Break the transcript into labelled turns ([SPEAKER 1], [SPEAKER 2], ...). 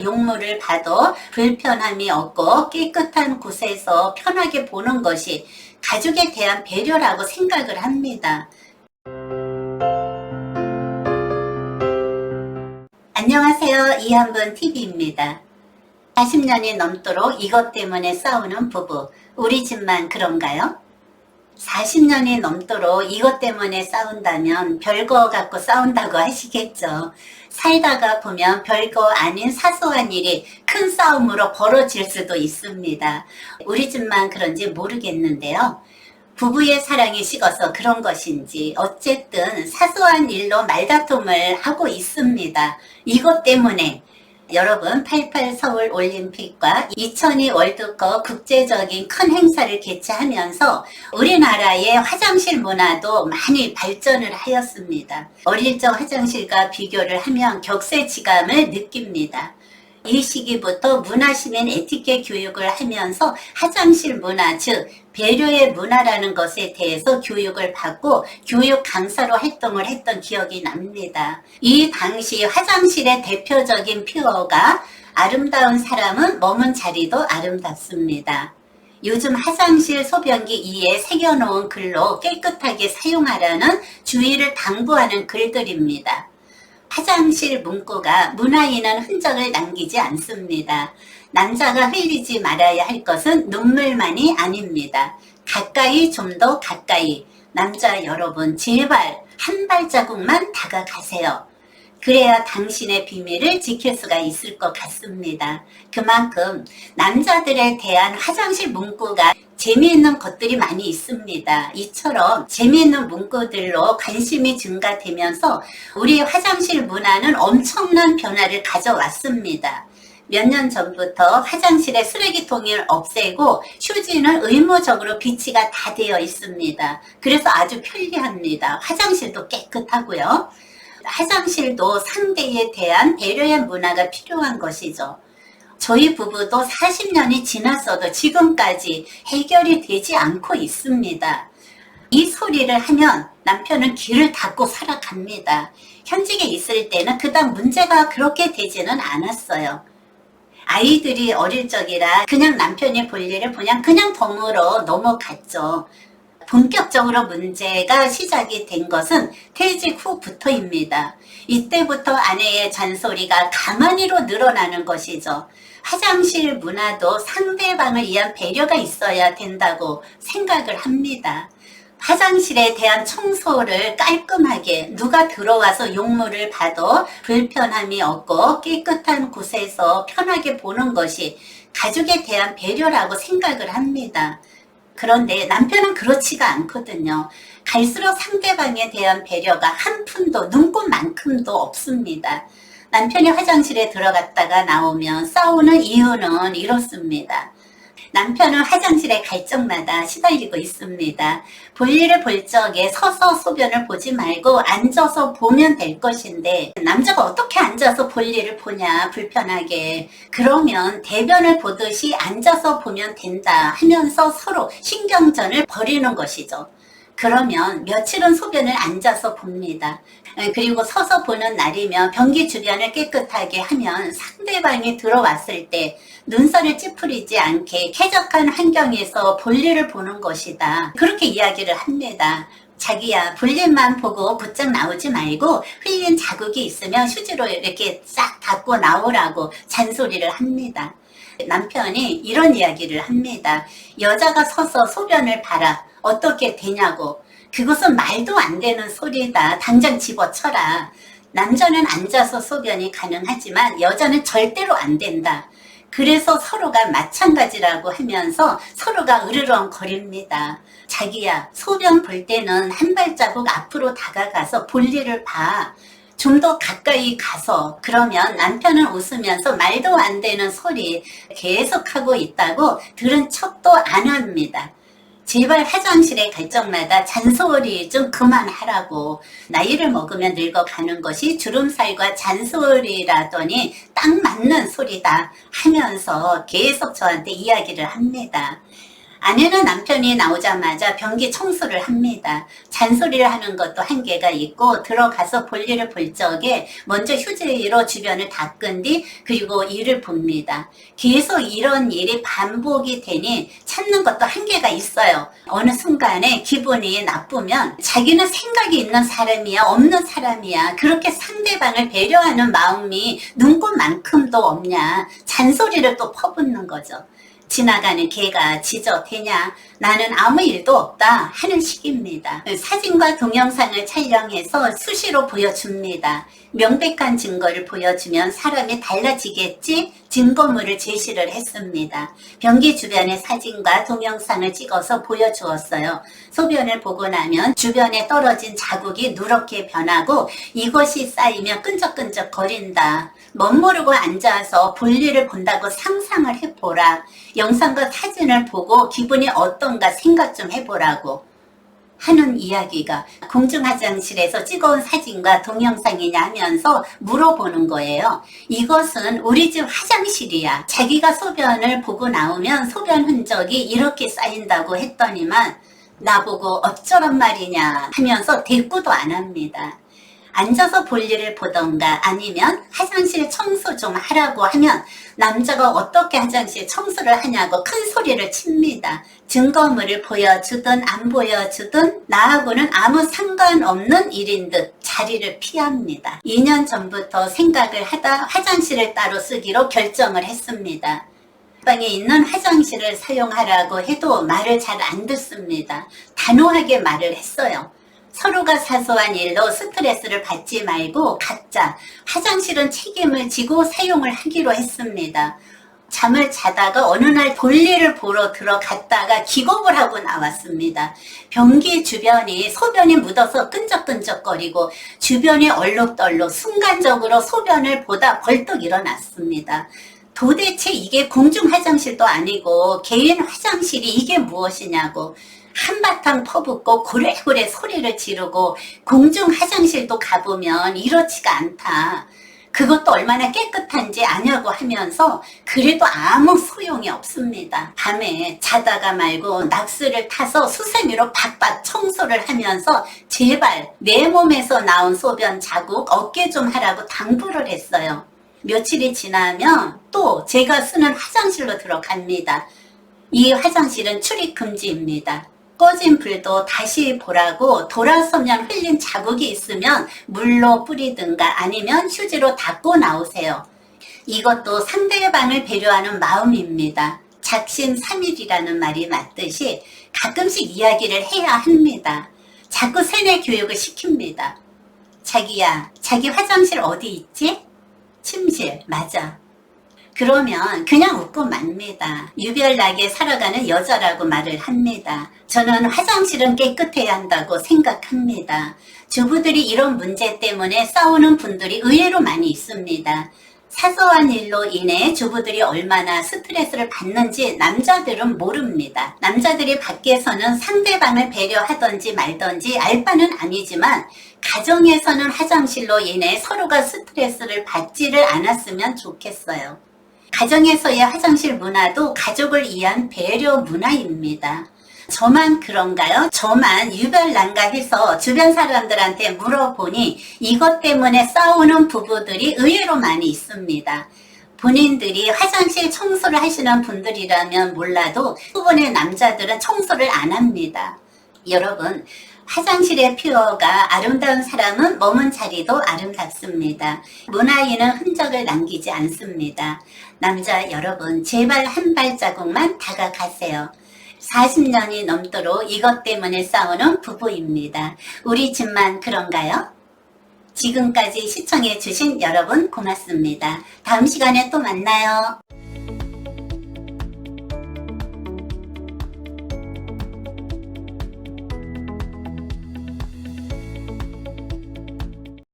[SPEAKER 1] 용물을 봐도 불편함이 없고 깨끗한 곳에서 편하게 보는 것이 가족에 대한 배려라고 생각을 합니다. 안녕하세요. 이한분 TV입니다. 40년이 넘도록 이것 때문에 싸우는 부부, 우리 집만 그런가요? 40년이 넘도록 이것 때문에 싸운다면 별거 갖고 싸운다고 하시겠죠. 살다가 보면 별거 아닌 사소한 일이 큰 싸움으로 벌어질 수도 있습니다. 우리 집만 그런지 모르겠는데요. 부부의 사랑이 식어서 그런 것인지 어쨌든 사소한 일로 말다툼을 하고 있습니다. 이것 때문에 여러분 88 서울 올림픽과 2002 월드컵 국제적인 큰 행사를 개최하면서 우리나라의 화장실 문화도 많이 발전을 하였습니다. 어릴 적 화장실과 비교를 하면 격세지감을 느낍니다. 이 시기부터 문화시민 에티켓 교육을 하면서 화장실 문화, 즉 배려의 문화라는 것에 대해서 교육을 받고 교육 강사로 활동을 했던 기억이 납니다. 이 당시 화장실의 대표적인 표어가 아름다운 사람은 머문 자리도 아름답습니다. 요즘 화장실 소변기 2에 새겨놓은 글로 깨끗하게 사용하라는 주의를 당부하는 글들입니다. 화장실 문구가 문화인은 흔적을 남기지 않습니다. 남자가 흘리지 말아야 할 것은 눈물만이 아닙니다. 가까이, 좀 더 가까이. 남자 여러분, 제발 한 발자국만 다가가세요. 그래야 당신의 비밀을 지킬 수가 있을 것 같습니다. 그만큼 남자들에 대한 화장실 문구가 재미있는 것들이 많이 있습니다. 이처럼 재미있는 문구들로 관심이 증가되면서 우리 화장실 문화는 엄청난 변화를 가져왔습니다. 몇 년 전부터 화장실에 쓰레기통을 없애고 휴지는 의무적으로 비치가 다 되어 있습니다. 그래서 아주 편리합니다. 화장실도 깨끗하고요. 화장실도 상대에 대한 배려의 문화가 필요한 것이죠. 저희 부부도 40년이 지났어도 지금까지 해결이 되지 않고 있습니다. 이 소리를 하면 남편은 귀를 닫고 살아갑니다. 현직에 있을 때는 그다음 문제가 그렇게 되지는 않았어요. 아이들이 어릴 적이라 그냥 남편이 볼 일을 그냥 덤으로 넘어갔죠. 본격적으로 문제가 시작이 된 것은 퇴직 후부터입니다. 이때부터 아내의 잔소리가 가만히로 늘어나는 것이죠. 화장실 문화도 상대방을 위한 배려가 있어야 된다고 생각을 합니다. 화장실에 대한 청소를 깔끔하게 누가 들어와서 용물을 봐도 불편함이 없고 깨끗한 곳에서 편하게 보는 것이 가족에 대한 배려라고 생각을 합니다. 그런데 남편은 그렇지가 않거든요. 갈수록 상대방에 대한 배려가 한 푼도 눈꽃만큼도 없습니다. 남편이 화장실에 들어갔다가 나오면 싸우는 이유는 이렇습니다. 남편은 화장실에 갈 적마다 시달리고 있습니다. 볼일을 볼 적에 서서 소변을 보지 말고 앉아서 보면 될 것인데 남자가 어떻게 앉아서 볼일을 보냐 불편하게. 그러면 대변을 보듯이 앉아서 보면 된다 하면서 서로 신경전을 벌이는 것이죠. 그러면 며칠은 소변을 앉아서 봅니다. 그리고 서서 보는 날이면 변기 주변을 깨끗하게 하면 상대방이 들어왔을 때 눈살을 찌푸리지 않게 쾌적한 환경에서 볼일을 보는 것이다. 그렇게 이야기를 합니다. 자기야, 볼일만 보고 곧장 나오지 말고 흘린 자국이 있으면 휴지로 이렇게 싹 닦고 나오라고 잔소리를 합니다. 남편이 이런 이야기를 합니다. 여자가 서서 소변을 봐라. 어떻게 되냐고. 그것은 말도 안 되는 소리다. 당장 집어쳐라. 남자는 앉아서 소변이 가능하지만 여자는 절대로 안 된다. 그래서 서로가 마찬가지라고 하면서 서로가 으르렁거립니다. 자기야, 소변 볼 때는 한 발자국 앞으로 다가가서 볼일을 봐. 좀 더 가까이 가서. 그러면 남편은 웃으면서 말도 안 되는 소리 계속하고 있다고 들은 척도 안 합니다. 제발 화장실에 갈 적마다 잔소리 좀 그만하라고. 나이를 먹으면 늙어가는 것이 주름살과 잔소리라더니 딱 맞는 소리다 하면서 계속 저한테 이야기를 합니다. 아내는 남편이 나오자마자 변기 청소를 합니다. 잔소리를 하는 것도 한계가 있고 들어가서 볼일을 볼 적에 먼저 휴지로 주변을 닦은 뒤 그리고 일을 봅니다. 계속 이런 일이 반복이 되니 참는 것도 한계가 있어요. 어느 순간에 기분이 나쁘면 자기는 생각이 있는 사람이야 없는 사람이야 그렇게 상대방을 배려하는 마음이 눈꽃만큼도 없냐 잔소리를 또 퍼붓는 거죠. 지나가는 개가 지저대냐 나는 아무 일도 없다 하는 식입니다. 사진과 동영상을 촬영해서 수시로 보여줍니다. 명백한 증거를 보여주면 사람이 달라지겠지 증거물을 제시를 했습니다. 변기 주변의 사진과 동영상을 찍어서 보여주었어요. 소변을 보고 나면 주변에 떨어진 자국이 누렇게 변하고 이것이 쌓이면 끈적끈적 거린다. 멋모르고 앉아서 볼일을 본다고 상상을 해보라. 영상과 사진을 보고 기분이 어떤가 생각 좀 해보라고 하는 이야기가 공중화장실에서 찍어온 사진과 동영상이냐 하면서 물어보는 거예요. 이것은 우리 집 화장실이야. 자기가 소변을 보고 나오면 소변 흔적이 이렇게 쌓인다고 했더니만 나보고 어쩌란 말이냐 하면서 대꾸도 안 합니다. 앉아서 볼일을 보던가 아니면 화장실 청소 좀 하라고 하면 남자가 어떻게 화장실 청소를 하냐고 큰 소리를 칩니다. 증거물을 보여주든 안 보여주든 나하고는 아무 상관없는 일인 듯 자리를 피합니다. 2년 전부터 생각을 하다 화장실을 따로 쓰기로 결정을 했습니다. 방에 있는 화장실을 사용하라고 해도 말을 잘 안 듣습니다. 단호하게 말을 했어요. 서로가 사소한 일로 스트레스를 받지 말고 각자 화장실은 책임을 지고 사용을 하기로 했습니다. 잠을 자다가 어느 날 볼일을 보러 들어갔다가 기겁을 하고 나왔습니다. 변기 주변이 소변이 묻어서 끈적끈적거리고 주변이 얼룩덜룩 순간적으로 소변을 보다 벌떡 일어났습니다. 도대체 이게 공중 화장실도 아니고 개인 화장실이 이게 무엇이냐고 한바탕 퍼붓고 고래고래 소리를 지르고 공중 화장실도 가보면 이렇지가 않다. 그것도 얼마나 깨끗한지 아냐고 하면서 그래도 아무 소용이 없습니다. 밤에 자다가 말고 낙스를 타서 수세미로 박박 청소를 하면서 제발 내 몸에서 나온 소변 자국 없게 좀 하라고 당부를 했어요. 며칠이 지나면 또 제가 쓰는 화장실로 들어갑니다. 이 화장실은 출입 금지입니다. 꺼진 불도 다시 보라고 돌아서면 흘린 자국이 있으면 물로 뿌리든가 아니면 휴지로 닦고 나오세요. 이것도 상대방을 배려하는 마음입니다. 작심삼일이라는 말이 맞듯이 가끔씩 이야기를 해야 합니다. 자꾸 세뇌 교육을 시킵니다. 자기야, 자기 화장실 어디 있지? 침실, 맞아. 그러면 그냥 웃고 맙니다. 유별나게 살아가는 여자라고 말을 합니다. 저는 화장실은 깨끗해야 한다고 생각합니다. 주부들이 이런 문제 때문에 싸우는 분들이 의외로 많이 있습니다. 사소한 일로 인해 주부들이 얼마나 스트레스를 받는지 남자들은 모릅니다. 남자들이 밖에서는 상대방을 배려하던지 말던지 알 바는 아니지만 가정에서는 화장실로 인해 서로가 스트레스를 받지를 않았으면 좋겠어요. 가정에서의 화장실 문화도 가족을 위한 배려 문화입니다. 저만 그런가요? 저만 유별난가 해서 주변 사람들한테 물어보니 이것 때문에 싸우는 부부들이 의외로 많이 있습니다. 본인들이 화장실 청소를 하시는 분들이라면 몰라도 대부분의 남자들은 청소를 안 합니다. 여러분, 화장실의 퓨어가 아름다운 사람은 머문 자리도 아름답습니다. 문화인은 흔적을 남기지 않습니다. 남자 여러분, 제발 한 발자국만 다가가세요. 40년이 넘도록 이것 때문에 싸우는 부부입니다. 우리 집만 그런가요? 지금까지 시청해주신 여러분 고맙습니다. 다음 시간에 또 만나요.